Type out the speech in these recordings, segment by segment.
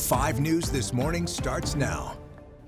5 News This Morning starts now.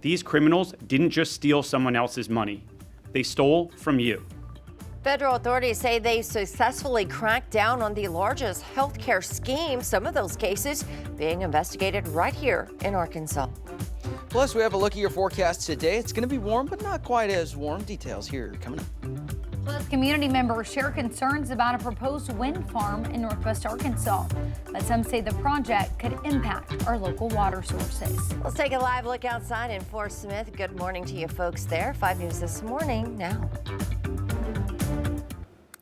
These criminals didn't just steal someone else's money. They stole from you. Federal authorities say they successfully cracked down on the largest healthcare scheme, some of those cases being investigated right here in Arkansas. Plus, we have a look at your forecast today. It's going to be warm, but not quite as warm. Details here coming up. Plus, community members share concerns about a proposed wind farm in northwest Arkansas. But some say the project could impact our local water sources. Let's take a live look outside in Fort Smith. Good morning to you folks there. 5 News This Morning now.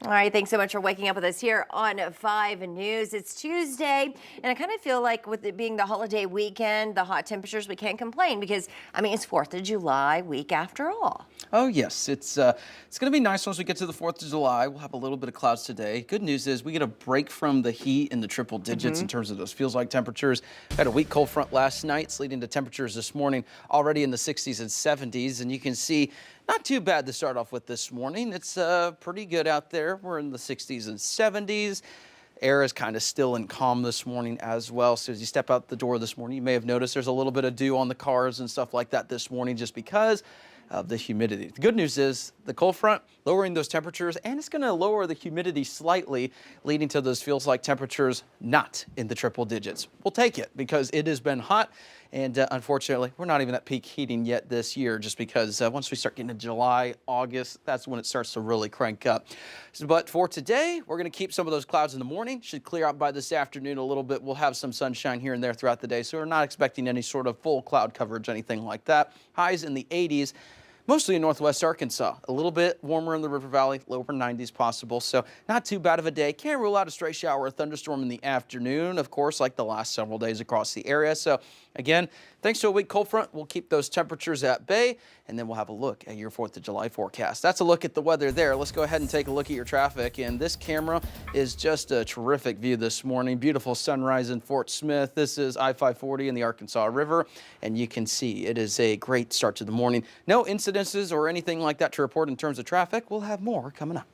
All right, thanks so much for waking up with us here on 5 News. It's Tuesday, and I kind of feel like with it being the holiday weekend, the hot temperatures, we can't complain because, I mean, it's 4th of July week after all. Oh, yes. It's going to be nice once we get to the 4th of July. We'll have a little bit of clouds today. Good news is we get a break from the heat in the triple digits in terms of those feels-like temperatures. Had a weak cold front last night, leading to temperatures this morning already in the 60s and 70s, and you can see not too bad to start off with this morning. It's pretty good out there. We're in the 60s and 70s. Air is kind of still and calm this morning as well. So as you step out the door this morning, you may have noticed there's a little bit of dew on the cars and stuff like that this morning just because of the humidity. The good news is the cold front lowering those temperatures, and it's going to lower the humidity slightly, leading to those feels like temperatures not in the triple digits. We'll take it because it has been hot. And unfortunately, we're not even at peak heating yet this year just because once we start getting to July, August, that's when it starts to really crank up. But for today, we're going to keep some of those clouds in the morning. Should clear out by this afternoon a little bit. We'll have some sunshine here and there throughout the day, so we're not expecting any sort of full cloud coverage, anything like that. Highs in the 80s. Mostly in northwest Arkansas. A little bit warmer in the River Valley, lower 90s possible, so not too bad of a day. Can't rule out a stray shower or thunderstorm in the afternoon, of course, like the last several days across the area. So again, thanks to a weak cold front, we'll keep those temperatures at bay, and then we'll have a look at your 4th of July forecast. That's a look at the weather there. Let's go ahead and take a look at your traffic, and this camera is just a terrific view this morning. Beautiful sunrise in Fort Smith. This is I-540 in the Arkansas River, and you can see it is a great start to the morning. No incidences or anything like that to report in terms of traffic. We'll have more coming up.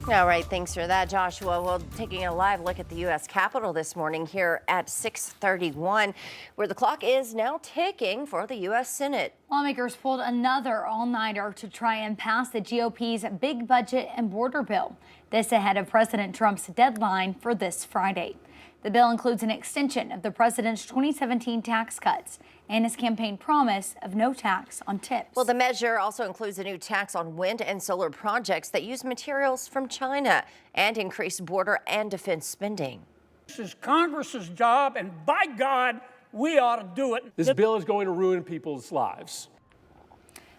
All right, thanks for that, Joshua. Well, taking a live look at the U.S. Capitol this morning here at 6:31, where the clock is now ticking for the U.S. Senate. Lawmakers pulled another all-nighter to try and pass the GOP's big budget and border bill. This ahead of President Trump's deadline for this Friday. The bill includes an extension of the president's 2017 tax cuts and his campaign promise of no tax on tips. Well, the measure also includes a new tax on wind and solar projects that use materials from China and increased border and defense spending. This is Congress's job, and by God, we ought to do it. This bill is going to ruin people's lives.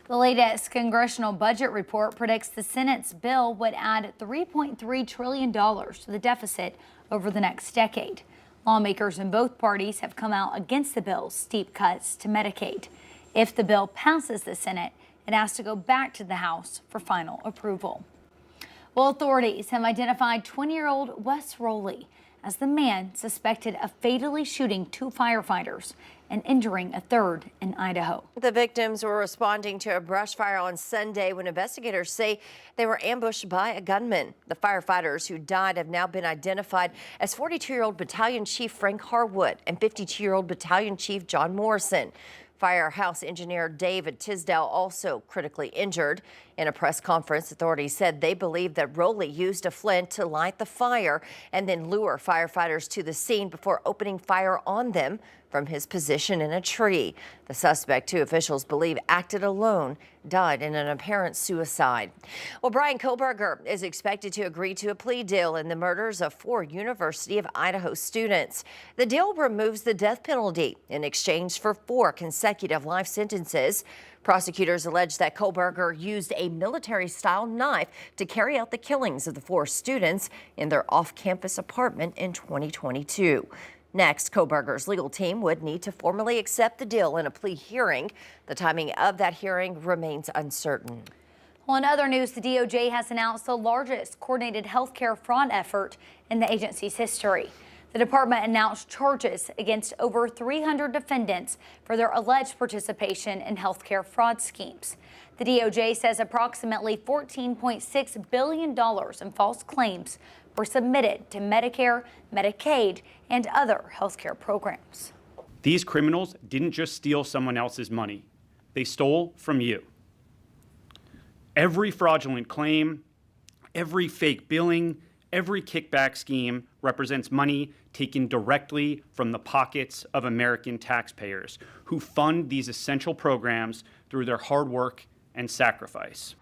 The latest congressional budget report predicts the Senate's bill would add $3.3 trillion to the deficit over the next decade. Lawmakers in both parties have come out against the bill's steep cuts to Medicaid. If the bill passes the Senate, it has to go back to the House for final approval. Well, authorities have identified 20-year-old Wes Rowley as the man suspected of fatally shooting 2 firefighters and injuring a third in Idaho. The victims were responding to a brush fire on Sunday when investigators say they were ambushed by a gunman. The firefighters who died have now been identified as 42-year-old Battalion Chief Frank Harwood and 52-year-old Battalion Chief John Morrison. Firehouse engineer David Tisdale also critically injured. In a press conference, authorities said they believe that Rowley used a flint to light the fire and then lure firefighters to the scene before opening fire on them from his position in a tree. The suspect, who officials believe acted alone, died in an apparent suicide. Well, Brian Koberger is expected to agree to a plea deal in the murders of 4 University of Idaho students. The deal removes the death penalty in exchange for 4 consecutive life sentences. Prosecutors allege that Koberger used a military-style knife to carry out the killings of the 4 students in their off-campus apartment in 2022. Next, Koberger's legal team would need to formally accept the deal in a plea hearing. The timing of that hearing remains uncertain. Well, in other news, the DOJ has announced the largest coordinated healthcare fraud effort in the agency's history. The department announced charges against over 300 defendants for their alleged participation in healthcare fraud schemes. The DOJ says approximately $14.6 billion in false claims were submitted to Medicare, Medicaid, and other healthcare programs. These criminals didn't just steal someone else's money. They stole from you. Every fraudulent claim, every fake billing, every kickback scheme represents money taken directly from the pockets of American taxpayers who fund these essential programs through their hard work and sacrifice.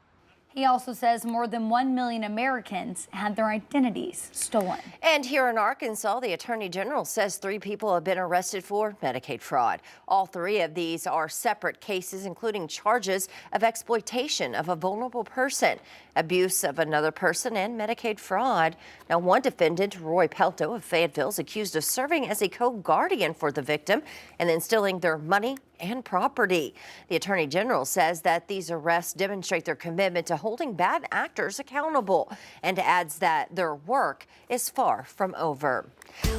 He also says more than 1 million Americans had their identities stolen. And here in Arkansas, the Attorney General says 3 people have been arrested for Medicaid fraud. All 3 of these are separate cases, including charges of exploitation of a vulnerable person, abuse of another person, and Medicaid fraud. Now, one defendant, Roy Pelto of Fayetteville, is accused of serving as a co-guardian for the victim and then stealing their money and property. The Attorney General says that these arrests demonstrate their commitment to holding bad actors accountable and adds that their work is far from over.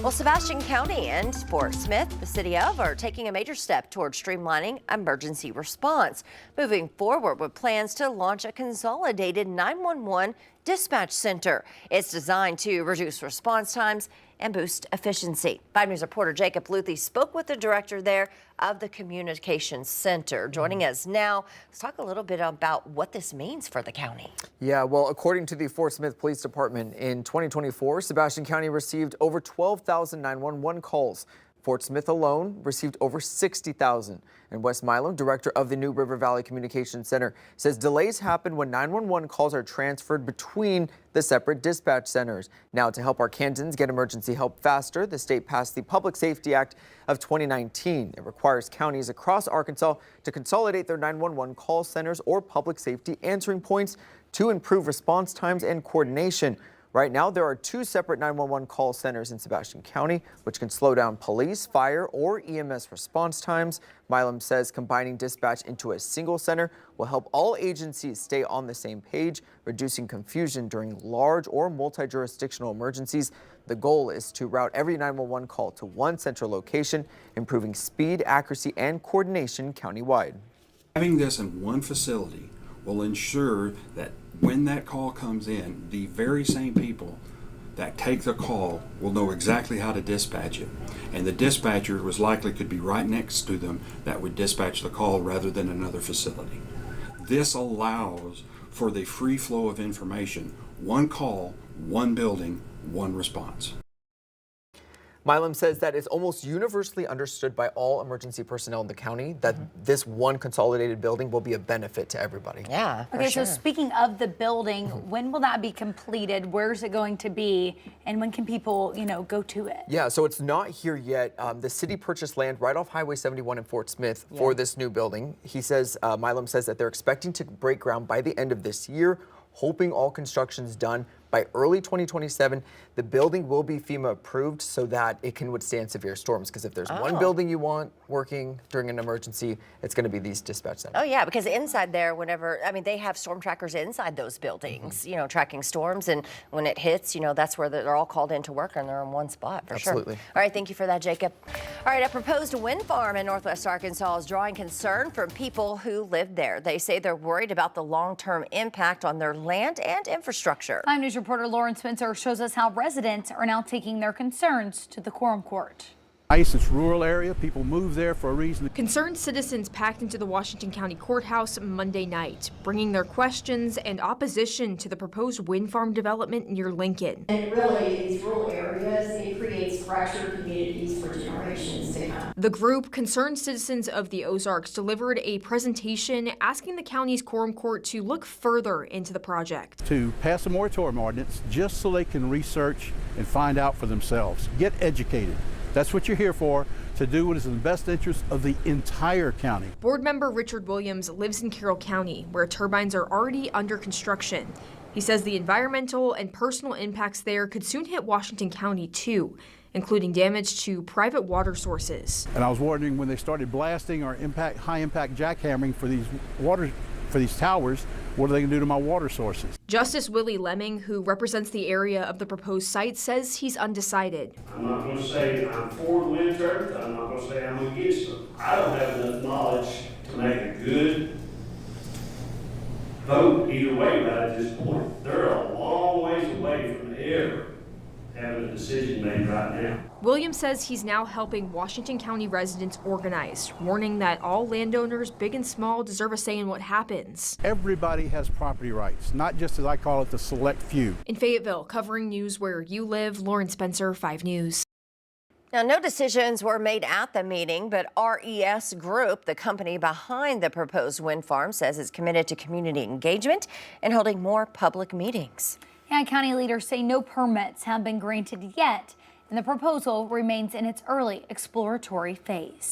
Well, Sebastian County and Fort Smith, the city of, are taking a major step toward streamlining emergency response, moving forward with plans to launch a consolidated 911 dispatch center. It's designed to reduce response times and boost efficiency. 5 News reporter Jacob Luthi spoke with the director there of the Communications Center. Joining us now, let's talk a little bit about what this means for the county. Yeah, well, according to the Fort Smith Police Department, in 2024, Sebastian County received over 12,000 911 calls. Fort Smith alone received over 60,000. And Wes Milam, director of the New River Valley Communications Center, says delays happen when 911 calls are transferred between the separate dispatch centers. Now, to help Arkansans get emergency help faster, the state passed the Public Safety Act of 2019. It requires counties across Arkansas to consolidate their 911 call centers or public safety answering points to improve response times and coordination. Right now, there are 2 separate 911 call centers in Sebastian County, which can slow down police, fire, or EMS response times. Milam says combining dispatch into a single center will help all agencies stay on the same page, reducing confusion during large or multi-jurisdictional emergencies. The goal is to route every 911 call to one central location, improving speed, accuracy, and coordination countywide. Having this in one facility will ensure that when that call comes in, the very same people that take the call will know exactly how to dispatch it. And the dispatcher was likely could be right next to them that would dispatch the call rather than another facility. This allows for the free flow of information. One call, one building, one response. Milam says that it's almost universally understood by all emergency personnel in the county that this one consolidated building will be a benefit to everybody. Yeah, Okay, sure. so speaking of the building, when will that be completed? Where's it going to be? And when can people, go to it? Yeah, so it's not here yet. The city purchased land right off Highway 71 in Fort Smith for this new building. He says, Milam says that they're expecting to break ground by the end of this year, hoping all construction's done by early 2027. The building will be FEMA approved so that it can withstand severe storms. Because if there's one building you want working during an emergency, it's going to be these dispatch centers. Oh, yeah, because inside there, they have storm trackers inside those buildings, tracking storms. And when it hits, that's where they're all called into work and they're in one spot for Absolutely. sure. All right, thank you for that, Jacob. All right, a proposed wind farm in Northwest Arkansas is drawing concern from people who live there. They say they're worried about the long-term impact on their land and infrastructure. 5 News reporter Lauren Spencer shows us how residents are now taking their concerns to the quorum court. It's a rural area. People move there for a reason. Concerned citizens packed into the Washington County Courthouse Monday night, bringing their questions and opposition to the proposed wind farm development near Lincoln. And really, these rural areas, it creates fractured communities for generations to come. The group, Concerned Citizens of the Ozarks, delivered a presentation asking the county's quorum court to look further into the project. To pass a moratorium ordinance just so they can research and find out for themselves. Get educated. That's what you're here for, to do what is in the best interest of the entire county. Board member Richard Williams lives in Carroll County, where turbines are already under construction. He says the environmental and personal impacts there could soon hit Washington County too, including damage to private water sources. And I was wondering when they started blasting or high impact jackhammering for these towers, what are they going to do to my water sources? Justice Willie Lemming, who represents the area of the proposed site, says he's undecided. I'm not going to say I'm for the wind turbines. I'm not going to say I'm against them. I don't have enough knowledge to make a good vote either way right at this point. They're a long ways away from ever having a decision made right now. Williams says he's now helping Washington County residents organize, warning that all landowners, big and small, deserve a say in what happens. Everybody has property rights, not just, as I call it, the select few. In Fayetteville, covering news where you live, Lauren Spencer, 5 News. Now, no decisions were made at the meeting, but RES Group, the company behind the proposed wind farm, says it's committed to community engagement and holding more public meetings. Yeah, county leaders say no permits have been granted yet, and the proposal remains in its early exploratory phase.